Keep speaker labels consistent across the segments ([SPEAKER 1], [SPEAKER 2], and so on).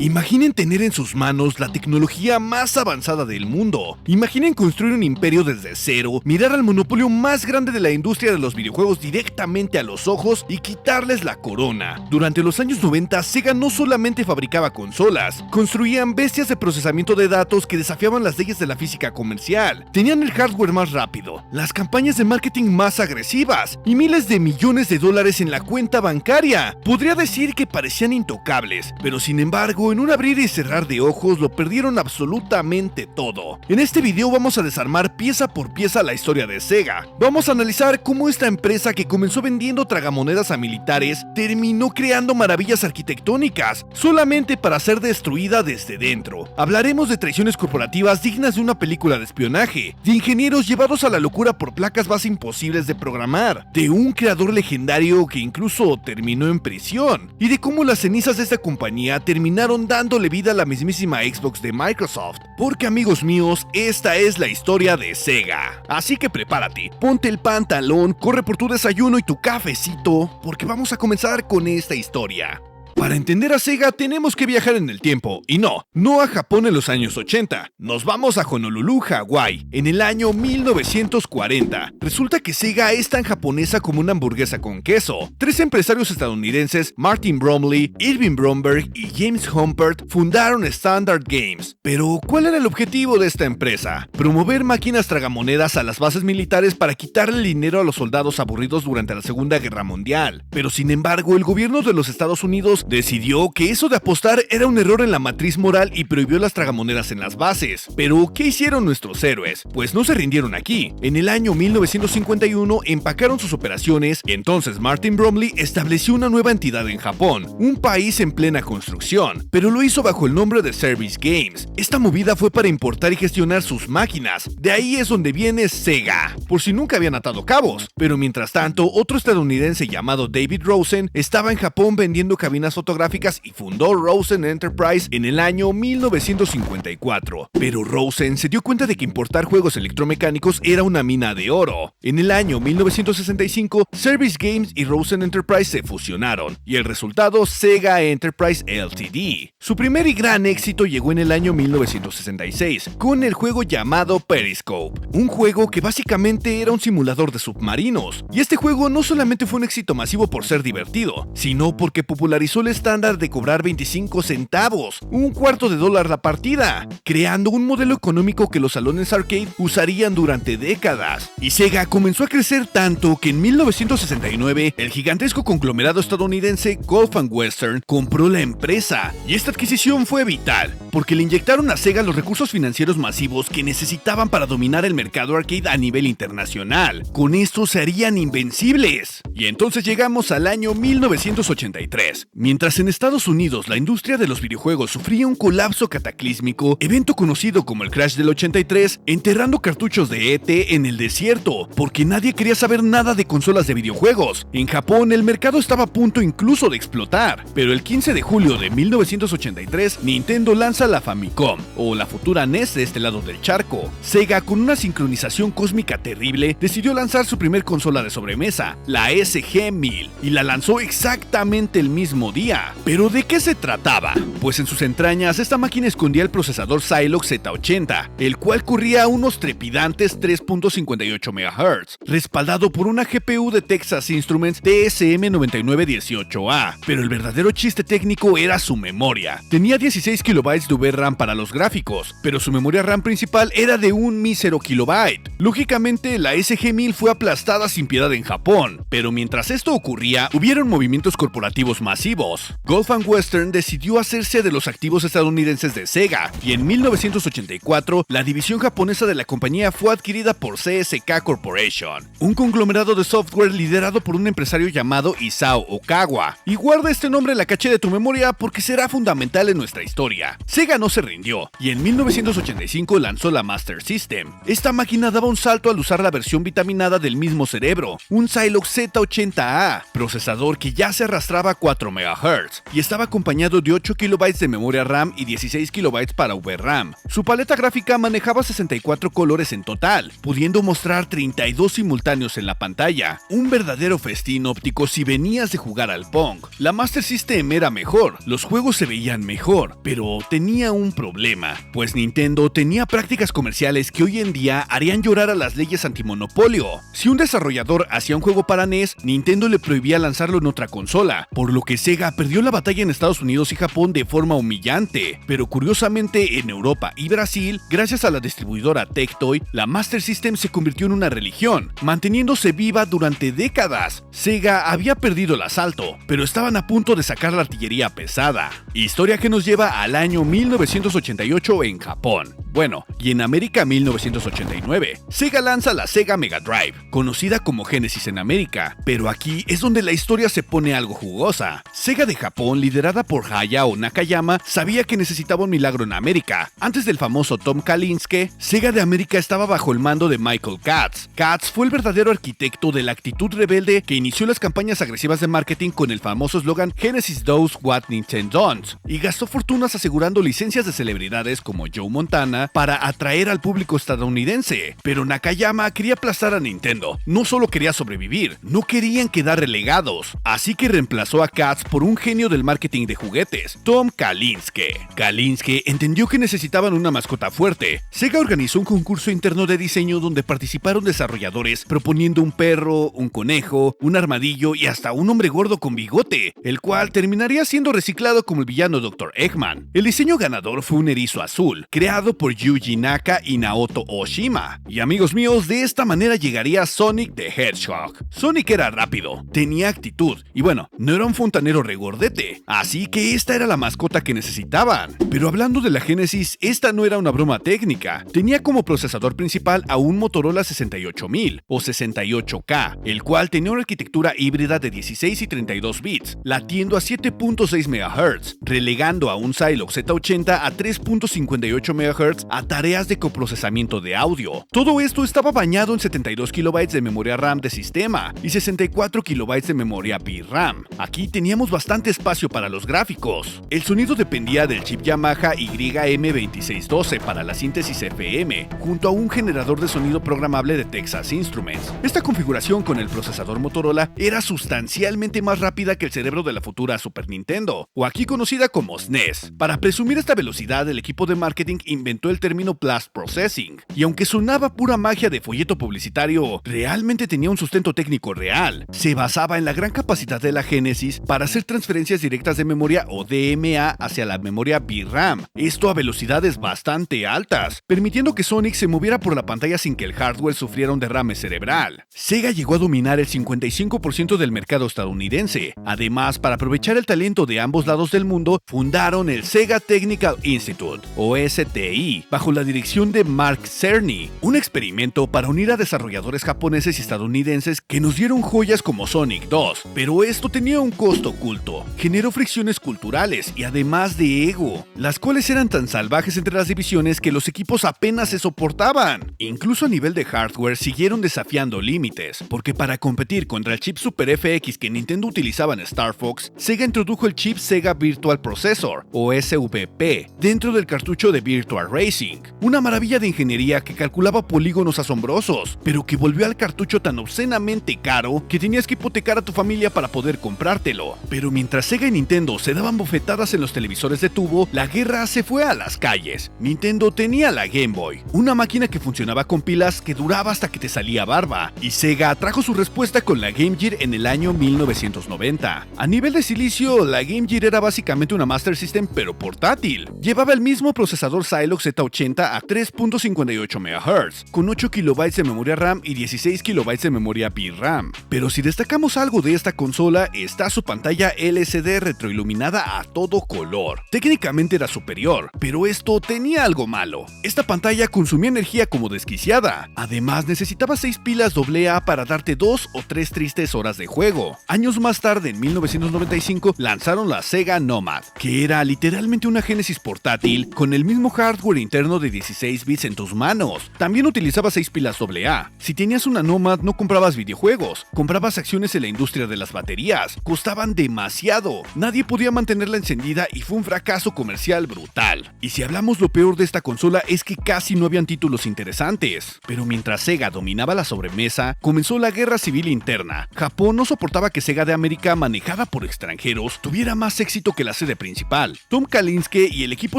[SPEAKER 1] Imaginen tener en sus manos la tecnología más avanzada del mundo. Imaginen construir un imperio desde cero, mirar al monopolio más grande de la industria de los videojuegos directamente a los ojos y quitarles la corona. Durante los años 90, Sega no solamente fabricaba consolas, construían bestias de procesamiento de datos que desafiaban las leyes de la física comercial. Tenían el hardware más rápido, las campañas de marketing más agresivas y miles de millones de dólares en la cuenta bancaria. Podría decir que parecían intocables, pero sin embargo, en un abrir y cerrar de ojos lo perdieron absolutamente todo. En este video vamos a desarmar pieza por pieza la historia de Sega. Vamos a analizar cómo esta empresa que comenzó vendiendo tragamonedas a militares terminó creando maravillas arquitectónicas solamente para ser destruida desde dentro. Hablaremos de traiciones corporativas dignas de una película de espionaje, de ingenieros llevados a la locura por placas base imposibles de programar, de un creador legendario que incluso terminó en prisión, y de cómo las cenizas de esta compañía terminaron dándole vida a la mismísima Xbox de Microsoft. Porque amigos míos, esta es la historia de Sega. Así que prepárate, ponte el pantalón, corre por tu desayuno y tu cafecito, porque vamos a comenzar con esta historia. Para entender a Sega tenemos que viajar en el tiempo, y no a Japón en los años 80. Nos vamos a Honolulu, Hawái, en el año 1940. Resulta que Sega es tan japonesa como una hamburguesa con queso. Tres empresarios estadounidenses, Martin Bromley, Irving Bromberg y James Humpert, fundaron Standard Games. Pero, ¿cuál era el objetivo de esta empresa? Promover máquinas tragamonedas a las bases militares para quitarle dinero a los soldados aburridos durante la Segunda Guerra Mundial. Pero sin embargo, el gobierno de los Estados Unidos decidió que eso de apostar era un error en la matriz moral y prohibió las tragamonedas en las bases. Pero, ¿qué hicieron nuestros héroes? Pues no se rindieron aquí. En el año 1951 empacaron sus operaciones y entonces Martin Bromley estableció una nueva entidad en Japón, un país en plena construcción, pero lo hizo bajo el nombre de Service Games. Esta movida fue para importar y gestionar sus máquinas. De ahí es donde viene Sega, por si nunca habían atado cabos. Pero mientras tanto, otro estadounidense llamado David Rosen estaba en Japón vendiendo cabinas fotográficas y fundó Rosen Enterprise en el año 1954. Pero Rosen se dio cuenta de que importar juegos electromecánicos era una mina de oro. En el año 1965, Service Games y Rosen Enterprise se fusionaron, y el resultado, Sega Enterprise Ltd. Su primer y gran éxito llegó en el año 1966, con el juego llamado Periscope, un juego que básicamente era un simulador de submarinos. Y este juego no solamente fue un éxito masivo por ser divertido, sino porque popularizó el estándar de cobrar 25 centavos, un cuarto de dólar la partida, creando un modelo económico que los salones arcade usarían durante décadas. Y Sega comenzó a crecer tanto que en 1969 el gigantesco conglomerado estadounidense Gulf and Western compró la empresa, y esta adquisición fue vital, porque le inyectaron a Sega los recursos financieros masivos que necesitaban para dominar el mercado arcade a nivel internacional. Con esto se harían invencibles. Y entonces llegamos al año 1983. Mientras en Estados Unidos la industria de los videojuegos sufría un colapso cataclísmico, evento conocido como el Crash del 83, enterrando cartuchos de ET en el desierto, porque nadie quería saber nada de consolas de videojuegos. En Japón el mercado estaba a punto incluso de explotar, pero el 15 de julio de 1983, Nintendo lanza la Famicom, o la futura NES de este lado del charco. Sega, con una sincronización cósmica terrible, decidió lanzar su primer consola de sobremesa, la SG-1000, y la lanzó exactamente el mismo día. ¿Pero de qué se trataba? Pues en sus entrañas esta máquina escondía el procesador Zilog Z80, el cual corría a unos trepidantes 3.58 MHz, respaldado por una GPU de Texas Instruments TSM9918A. Pero el verdadero chiste técnico era su memoria. Tenía 16 KB de VRAM para los gráficos, pero su memoria RAM principal era de un mísero kilobyte. Lógicamente, la SG-1000 fue aplastada sin piedad en Japón, pero mientras esto ocurría, hubieron movimientos corporativos masivos. Gulf and Western decidió hacerse de los activos estadounidenses de Sega, y en 1984, la división japonesa de la compañía fue adquirida por CSK Corporation, un conglomerado de software liderado por un empresario llamado Isao Okawa. Y guarda este nombre en la caché de tu memoria porque será fundamental en nuestra historia. Sega no se rindió y en 1985 lanzó la Master System. Esta máquina daba un salto al usar la versión vitaminada del mismo cerebro, un Zilog Z80A, procesador que ya se arrastraba a 4 MHz y estaba acompañado de 8 KB de memoria RAM y 16 KB para VRAM. Su paleta gráfica manejaba 64 colores en total, pudiendo mostrar 32 simultáneos en la pantalla. Un verdadero festín óptico si venías de jugar al Pong. La Master System era mejor, los juegos se veían mejor, pero tenía un problema, pues Nintendo tenía prácticas comerciales que hoy en día harían llorar a las leyes antimonopolio. Si un desarrollador hacía un juego para NES, Nintendo le prohibía lanzarlo en otra consola, por lo que Sega perdió la batalla en Estados Unidos y Japón de forma humillante. Pero curiosamente en Europa y Brasil, gracias a la distribuidora Tectoy, la Master System se convirtió en una religión, manteniéndose viva durante décadas. Sega había perdido el asalto, pero estaban a punto de sacar la artillería pesada. Historia que nos lleva al año 1988 en Japón. Bueno, y en América 1989. Sega lanza la Sega Mega Drive, conocida como Genesis en América, pero aquí es donde la historia se pone algo jugosa. Sega de Japón, liderada por Hayao Nakayama, sabía que necesitaba un milagro en América. Antes del famoso Tom Kalinske, Sega de América estaba bajo el mando de Michael Katz. Katz fue el verdadero arquitecto de la actitud rebelde que inició las campañas agresivas de marketing con el famoso eslogan Genesis does what Nintendo don't, y gastó fortunas asegurando licencias de celebridades como Joe Montana para atraer al público estadounidense. Pero Nakayama quería aplastar a Nintendo, no solo quería sobrevivir, no querían quedar relegados, así que reemplazó a Katz por un genio del marketing de juguetes, Tom Kalinske. Kalinske entendió que necesitaban una mascota fuerte. Sega organizó un concurso interno de diseño donde participaron desarrolladores proponiendo un perro, un conejo, un armadillo y hasta un hombre gordo con bigote, el cual terminaría siendo reciclado como el villano Dr. Eggman. El diseño ganador fue un erizo azul, creado por Yuji Naka y Naoto Oshima. Y amigos míos, de esta manera llegaría Sonic the Hedgehog. Sonic era rápido, tenía actitud y bueno, no era un fontanero regordete, así que esta era la mascota que necesitaban. Pero hablando de la Genesis, esta no era una broma técnica. Tenía como procesador principal a un Motorola 68000 o 68K, el cual tenía una arquitectura híbrida de 16 y 32 bits, latiendo a 7.6 MHz, relegando a un Zilog Z80 a 3.58 MHz a tareas de coprocesamiento de audio. Todo esto estaba bañado en 72 KB de memoria RAM de sistema y 64 KB de memoria VRAM. Aquí teníamos bastante espacio para los gráficos. El sonido dependía del chip Yamaha YM2612 para la síntesis FM, junto a un generador de sonido programable de Texas Instruments. Esta configuración con el procesador Motorola era sustancialmente más rápida que el cerebro de la futura Super Nintendo, o aquí conocida como SNES. Para presumir esta velocidad, el equipo de marketing inventó el término Blast Processing, y aunque sonaba pura magia de folleto publicitario, realmente tenía un sustento técnico real. Se basaba en la gran capacidad de la Genesis para hacer transferencias directas de memoria o DMA hacia la memoria VRAM, esto a velocidades bastante altas, permitiendo que Sonic se moviera por la pantalla sin que el hardware sufriera un derrame cerebral. Sega llegó a dominar el 55% del mercado estadounidense. Además, para aprovechar el talento de ambos lados del mundo, fundaron el Sega Technical Institute, o STI, bajo la dirección de Mark Cerny, un experimento para unir a desarrolladores japoneses y estadounidenses que nos dieron joyas como Sonic 2, pero esto tenía un costo oculto, generó fricciones culturales y además de ego, las cuales eran tan salvajes entre las divisiones que los equipos apenas se soportaban. Incluso a nivel de hardware siguieron desafiando límites, porque para competir contra el chip Super FX que Nintendo utilizaba en Star Fox, Sega introdujo el chip Sega Virtual Processor, o SVP, dentro del cartucho de Virtual Racing, una maravilla de ingeniería que calculaba polígonos asombrosos, pero que volvió al cartucho tan obscenamente caro que tenías que hipotecar a tu familia para poder comprártelo. Pero mientras Sega y Nintendo se daban bofetadas en los televisores de tubo, la guerra se fue a las calles. Nintendo tenía la Game Boy, una máquina que funcionaba con pilas que duraba hasta que te salía barba, y Sega trajo su respuesta con la Game Gear en el año 1990. A nivel de silicio, la Game Gear era básicamente una Master System pero portátil. Llevaba el mismo procesador Zilog Z Z80 a 3.58 MHz, con 8 KB de memoria RAM y 16 KB de memoria VRAM. Pero si destacamos algo de esta consola, está su pantalla LCD retroiluminada a todo color. Técnicamente era superior, pero esto tenía algo malo. Esta pantalla consumía energía como desquiciada. Además, necesitaba 6 pilas AA para darte 2 o 3 tristes horas de juego. Años más tarde, en 1995, lanzaron la Sega Nomad, que era literalmente una Genesis portátil con el mismo hardware interno de 16 bits en tus manos. También utilizaba 6 pilas AA. Si tenías una Nomad, no comprabas videojuegos, comprabas acciones en la industria de las baterías. Costaban demasiado, nadie podía mantenerla encendida y fue un fracaso comercial brutal. Y si hablamos lo peor de esta consola es que casi no habían títulos interesantes. Pero mientras Sega dominaba la sobremesa, comenzó la guerra civil interna. Japón no soportaba que Sega de América, manejada por extranjeros, tuviera más éxito que la sede principal. Tom Kalinske y el equipo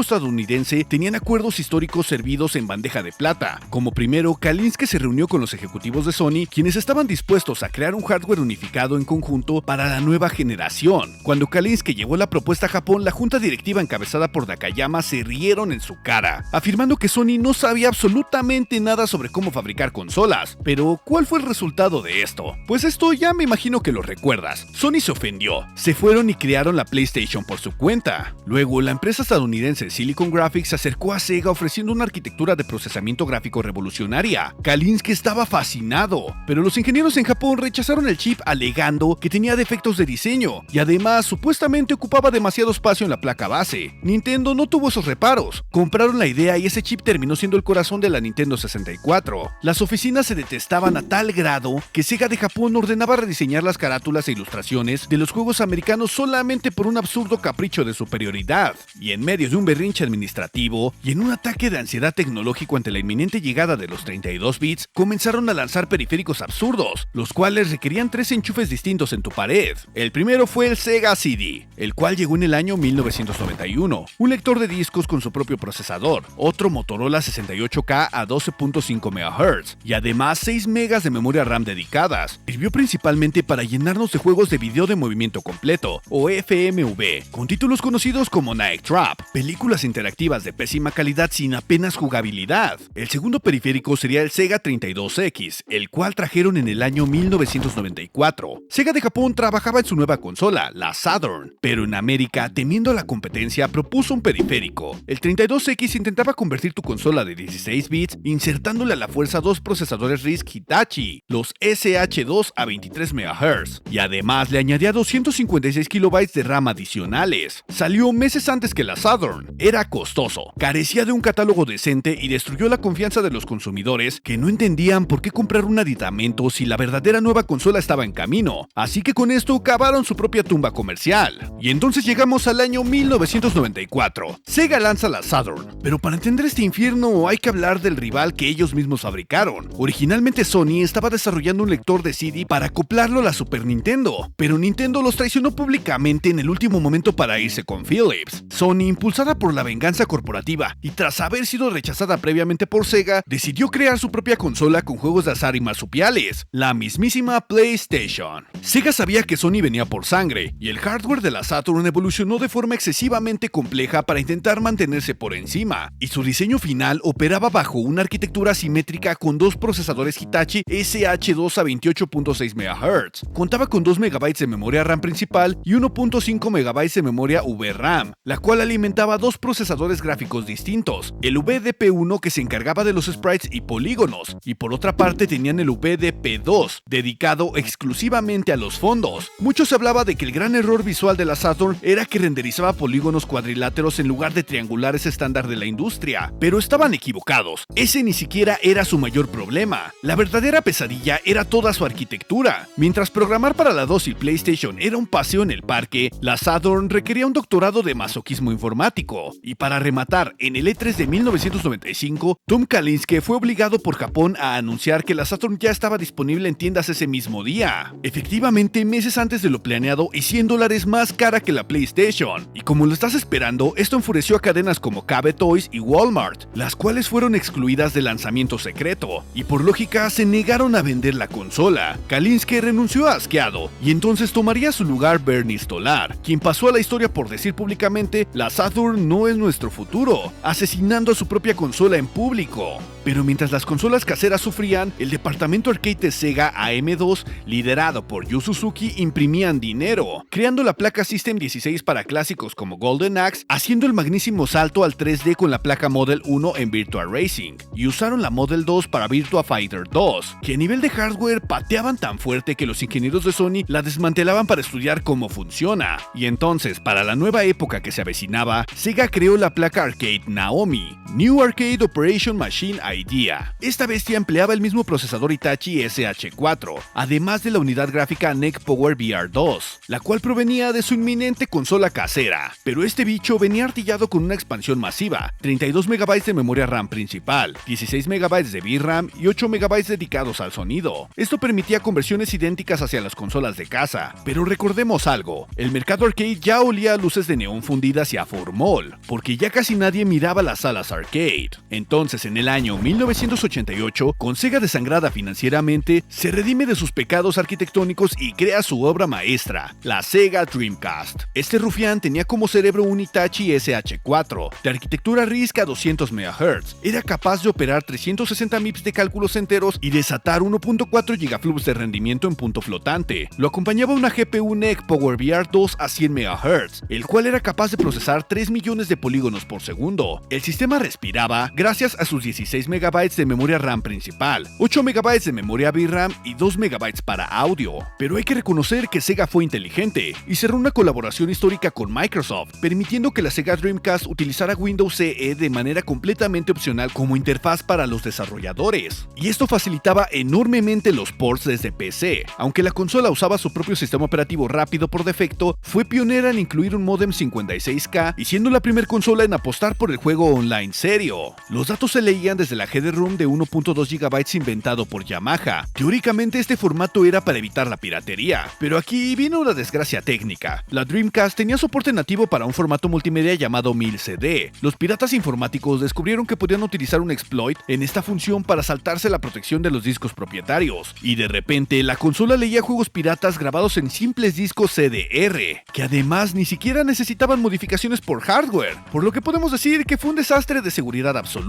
[SPEAKER 1] estadounidense tenían acuerdos históricos servidos en bandeja de plata. Como primero, Kalinske se reunió con los ejecutivos de Sony, quienes estaban dispuestos a crear un hardware unificado en conjunto para la nueva generación. Cuando Kalinske llevó la propuesta a Japón, la junta directiva encabezada por Nakayama se rieron en su cara, afirmando que Sony no sabía absolutamente nada sobre cómo fabricar consolas. Pero, ¿cuál fue el resultado de esto? Pues esto ya me imagino que lo recuerdas. Sony se ofendió, se fueron y crearon la PlayStation por su cuenta. Luego, la empresa estadounidense Silicon Graphics se acercó a Sega ofreciendo una arquitectura de procesamiento gráfico revolucionaria. Kalinske estaba fascinado, pero los ingenieros en Japón rechazaron el chip alegando que tenía defectos de diseño y además supuestamente ocupaba demasiado espacio en la placa base. Nintendo no tuvo esos reparos, compraron la idea y ese chip terminó siendo el corazón de la Nintendo 64. Las oficinas se detestaban a tal grado que Sega de Japón ordenaba rediseñar las carátulas e ilustraciones de los juegos americanos solamente por un absurdo capricho de superioridad. Y en medio de un berrinche administrativo y en un ataque de ansiedad tecnológico ante la inminente llegada de los 32 bits, comenzaron a lanzar periféricos absurdos, los cuales requerían 3 enchufes distintos en tu pared. El primero fue el Sega CD, el cual llegó en el año 1991, un lector de discos con su propio procesador, otro Motorola 68K a 12.5 MHz y además 6 megas de memoria RAM dedicadas. Sirvió principalmente para llenarnos de juegos de video de movimiento completo, o FMV, con títulos conocidos como Night Trap, películas interactivas de pésima calidad sin apenas jugabilidad. El segundo periférico sería el Sega 32X, el cual trajeron en el año 1994. Sega de Japón trabajaba en su nueva consola, la Saturn, pero en América, temiendo la competencia, propuso un periférico. El 32X intentaba convertir tu consola de 16 bits insertándole a la fuerza 2 procesadores RISC Hitachi, los SH2 a 23 MHz, y además le añadía 256 KB de RAM adicionales. Salió meses antes que la Saturn, era costoso, carecía de un catálogo decente y destruyó la confianza de los consumidores que no entendían por qué comprar un aditamento si la verdadera nueva consola estaba en camino. Así que con esto cavaron su propia tumba comercial. Y entonces llegamos al año 1994. Sega lanza la Saturn, pero para entender este infierno hay que hablar del rival que ellos mismos fabricaron. Originalmente Sony estaba desarrollando un lector de CD para acoplarlo a la Super Nintendo, pero Nintendo los traicionó públicamente en el último momento para irse con Philips. Sony, impulsada por la venganza corporativa y tras haber sido rechazada previamente por Sega, decidió crear su propia consola con juegos de azar y marsupiales, la mismísima PlayStation. Sega sabía que Sony venía por sangre, y el hardware de la Saturn evolucionó de forma excesivamente compleja para intentar mantenerse por encima, y su diseño final operaba bajo una arquitectura simétrica con 2 procesadores Hitachi SH2 a 28.6 MHz. Contaba con 2 MB de memoria RAM principal y 1.5 MB de memoria VRAM, la cual alimentaba 2 procesadores gráficos distintos, el VDP1 que se encargaba de los sprites y polígonos, y por otra parte tenían el VDP2, dedicado exclusivamente a los fondos. Mucho se hablaba de que el gran error visual de la Saturn era que renderizaba polígonos cuadriláteros en lugar de triangulares estándar de la industria, pero estaban equivocados. Ese ni siquiera era su mayor problema. La verdadera pesadilla era toda su arquitectura. Mientras programar para la dócil PlayStation era un paseo en el parque, la Saturn requería un doctorado de masoquismo informático. Y para rematar, en el E3 de 1995, Tom Kalinske fue obligado por Japón a anunciar que la Saturn ya estaba disponible en tiendas ese mismo día. Efectivamente, meses antes de lo planeado y $100 más cara que la PlayStation. Y como lo estás esperando, esto enfureció a cadenas como KB Toys y Walmart, las cuales fueron excluidas del lanzamiento secreto, y por lógica se negaron a vender la consola. Kalinske renunció asqueado, y entonces tomaría su lugar Bernie Stolar, quien pasó a la historia por decir públicamente: la Saturn no es nuestro futuro. Hace asesinando a su propia consola en público. Pero mientras las consolas caseras sufrían, el departamento arcade de Sega AM2, liderado por Yu Suzuki, imprimían dinero, creando la placa System 16 para clásicos como Golden Axe, haciendo el magnísimo salto al 3D con la placa Model 1 en Virtua Racing, y usaron la Model 2 para Virtua Fighter 2, que a nivel de hardware pateaban tan fuerte que los ingenieros de Sony la desmantelaban para estudiar cómo funciona. Y entonces, para la nueva época que se avecinaba, Sega creó la placa arcade Naomi, New Arcade Operation Machine Idea. Esta bestia empleaba el mismo procesador Hitachi SH4, además de la unidad gráfica NEC Power VR 2, la cual provenía de su inminente consola casera. Pero este bicho venía artillado con una expansión masiva, 32 MB de memoria RAM principal, 16 MB de VRAM y 8 MB dedicados al sonido. Esto permitía conversiones idénticas hacia las consolas de casa. Pero recordemos algo, el mercado arcade ya olía a luces de neón fundidas y a formol, porque ya casi nadie miraba las salas arcade. Entonces, en el año 1988, con Sega desangrada financieramente, se redime de sus pecados arquitectónicos y crea su obra maestra, la Sega Dreamcast. Este rufián tenía como cerebro un Hitachi SH4, de arquitectura RISC a 200 MHz. Era capaz de operar 360 MIPS de cálculos enteros y desatar 1.4 GFLOPS de rendimiento en punto flotante. Lo acompañaba una GPU NEC Power VR 2 a 100 MHz, el cual era capaz de procesar 3 millones de polígonos por segundo. El sistema respiraba gracias a sus 16 MB de memoria RAM principal, 8 MB de memoria VRAM y 2 MB para audio. Pero hay que reconocer que Sega fue inteligente y cerró una colaboración histórica con Microsoft, permitiendo que la Sega Dreamcast utilizara Windows CE de manera completamente opcional como interfaz para los desarrolladores. Y esto facilitaba enormemente los ports desde PC. Aunque la consola usaba su propio sistema operativo rápido por defecto, fue pionera en incluir un modem 56K y siendo la primera consola en apostar por el juego online serio. Los datos se leían desde la header-room de 1.2 GB inventado por Yamaha. Teóricamente este formato era para evitar la piratería, pero aquí vino una desgracia técnica. La Dreamcast tenía soporte nativo para un formato multimedia llamado 1000CD. Los piratas informáticos descubrieron que podían utilizar un exploit en esta función para saltarse la protección de los discos propietarios, y de repente la consola leía juegos piratas grabados en simples discos CDR, que además ni siquiera necesitaban modificaciones por hardware, por lo que podemos decir que fue un desastre de seguridad absoluto.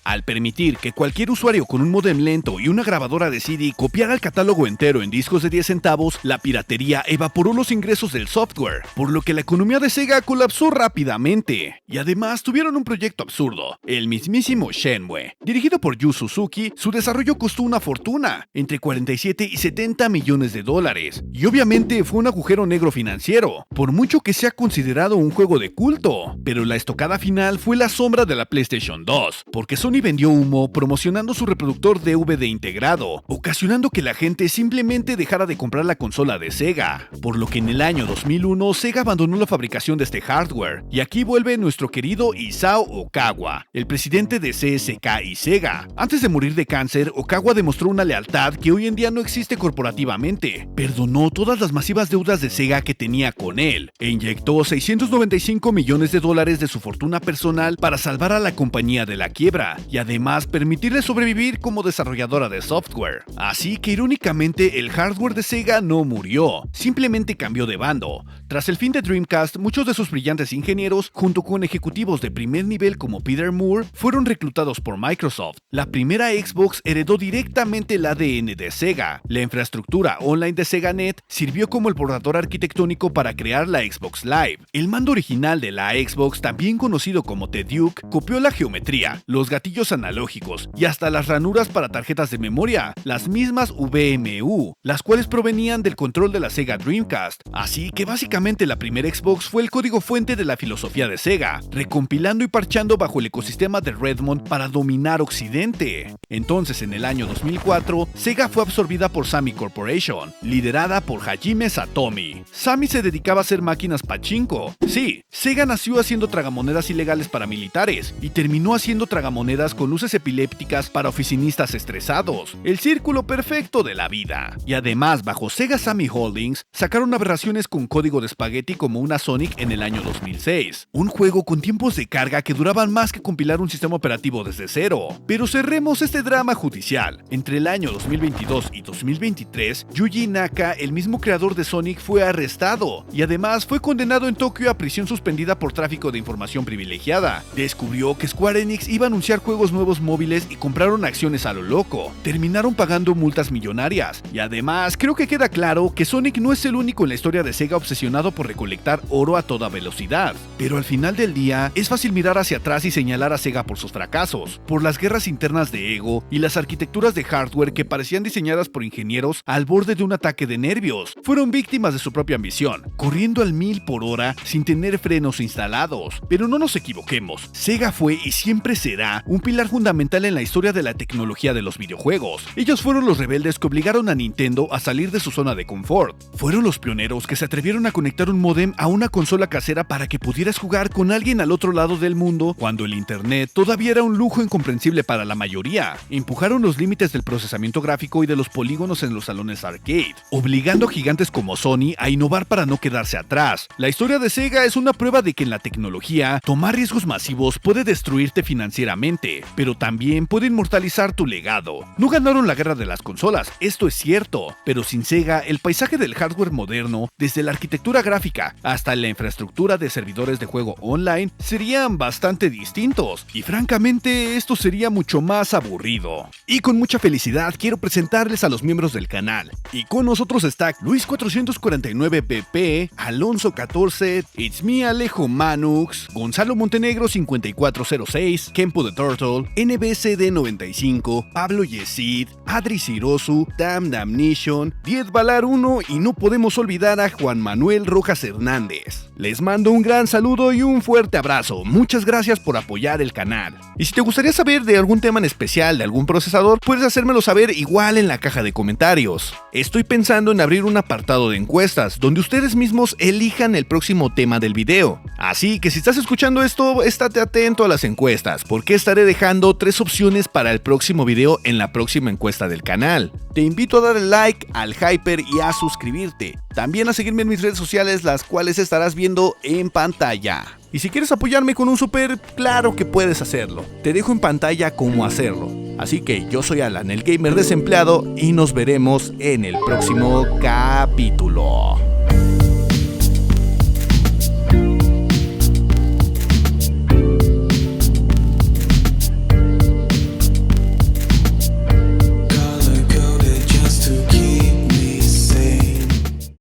[SPEAKER 1] Al permitir que cualquier usuario con un modem lento y una grabadora de CD copiara el catálogo entero en discos de 10 centavos, la piratería evaporó los ingresos del software, por lo que la economía de Sega colapsó rápidamente. Y además tuvieron un proyecto absurdo, el mismísimo Shenmue. Dirigido por Yu Suzuki, su desarrollo costó una fortuna, entre 47 y 70 millones de dólares, y obviamente fue un agujero negro financiero, por mucho que sea considerado un juego de culto. Pero la estocada final fue la sombra de la PlayStation 2, porque Sony vendió humo promocionando su reproductor DVD integrado, ocasionando que la gente simplemente dejara de comprar la consola de Sega, por lo que en el año 2001 Sega abandonó la fabricación de este hardware, y aquí vuelve nuestro querido Isao Okawa, el presidente de CSK y Sega. Antes de morir de cáncer, Okawa demostró una lealtad que hoy en día no existe corporativamente. Perdonó todas las masivas deudas de Sega que tenía con él, e inyectó 695 millones de dólares de su fortuna personal para salvar a la compañía de la quiebra, y además permitirle sobrevivir como desarrolladora de software. Así que irónicamente el hardware de Sega no murió, simplemente cambió de bando. Tras el fin de Dreamcast, muchos de sus brillantes ingenieros, junto con ejecutivos de primer nivel como Peter Moore, fueron reclutados por Microsoft. La primera Xbox heredó directamente el ADN de Sega. La infraestructura online de SegaNet sirvió como el borrador arquitectónico para crear la Xbox Live. El mando original de la Xbox, también conocido como The Duke, copió la geometría, los gatillos analógicos y hasta las ranuras para tarjetas de memoria, las mismas VMU, las cuales provenían del control de la Sega Dreamcast. Así que básicamente la primera Xbox fue el código fuente de la filosofía de Sega, recompilando y parchando bajo el ecosistema de Redmond para dominar Occidente. Entonces, en el año 2004, Sega fue absorbida por Sammy Corporation, liderada por Hajime Satomi. Sammy se dedicaba a hacer máquinas pachinko. Sí, Sega nació haciendo tragamonedas ilegales para militares y terminó haciendo tragamonedas con luces epilépticas para oficinistas estresados. El círculo perfecto de la vida. Y además, bajo Sega Sammy Holdings, sacaron aberraciones con código de espagueti como una Sonic en el año 2006. Un juego con tiempos de carga que duraban más que compilar un sistema operativo desde cero. Pero cerremos este drama judicial. Entre el año 2022 y 2023, Yuji Naka, el mismo creador de Sonic, fue arrestado y además fue condenado en Tokio a prisión suspendida por tráfico de información privilegiada. Descubrió que Square Enix iba a anunciar juegos nuevos móviles y compraron acciones a lo loco. Terminaron pagando multas millonarias. Y además, creo que queda claro que Sonic no es el único en la historia de Sega obsesionado por recolectar oro a toda velocidad. Pero al final del día, es fácil mirar hacia atrás y señalar a Sega por sus fracasos, por las guerras internas de ego y las arquitecturas de hardware que parecían diseñadas por ingenieros al borde de un ataque de nervios. Fueron víctimas de su propia ambición, corriendo al 1000 por hora sin tener frenos instalados. Pero no nos equivoquemos. Sega fue y siempre será un pilar fundamental en la historia de la tecnología de los videojuegos. Ellos fueron los rebeldes que obligaron a Nintendo a salir de su zona de confort. Fueron los pioneros que se atrevieron a conectar un módem a una consola casera para que pudieras jugar con alguien al otro lado del mundo cuando el internet todavía era un lujo incomprensible para la mayoría. Empujaron los límites del procesamiento gráfico y de los polígonos en los salones arcade, obligando a gigantes como Sony a innovar para no quedarse atrás. La historia de Sega es una prueba de que en la tecnología, tomar riesgos masivos puede destruirte financieramente, pero también puede inmortalizar tu legado. No ganaron la guerra de las consolas, esto es cierto, pero sin Sega, el paisaje del hardware moderno, desde la arquitectura gráfica hasta la infraestructura de servidores de juego online, serían bastante distintos, y francamente esto sería mucho más aburrido. Y con mucha felicidad quiero presentarles a los miembros del canal, y con nosotros está Luis 449PP, Alonso 14, It's Me Alejo Manux, Gonzalo Montenegro 5406, Kempo the Turtle, NBCD 95, Pablo Yesid, Adri Cirosu, Damn Damnation, Diez Valar 1 y no podemos olvidar a Juan Manuel Rojas Hernández. Les mando un gran saludo y un fuerte abrazo. Muchas gracias por apoyar el canal. Y si te gustaría saber de algún tema en especial de algún procesador, puedes hacérmelo saber igual en la caja de comentarios. Estoy pensando en abrir un apartado de encuestas donde ustedes mismos elijan el próximo tema del video. Así que si estás escuchando esto, estate atento a las encuestas, porque estaré dejando 3 opciones para el próximo video en la próxima encuesta del canal. Te invito a darle like al Hyper y a suscribirte. También a seguirme en mis redes sociales, las cuales estarás viendo en pantalla. Y si quieres apoyarme con un super, claro que puedes hacerlo. Te dejo en pantalla cómo hacerlo. Así que yo soy Alan, el gamer desempleado, y nos veremos en el próximo capítulo.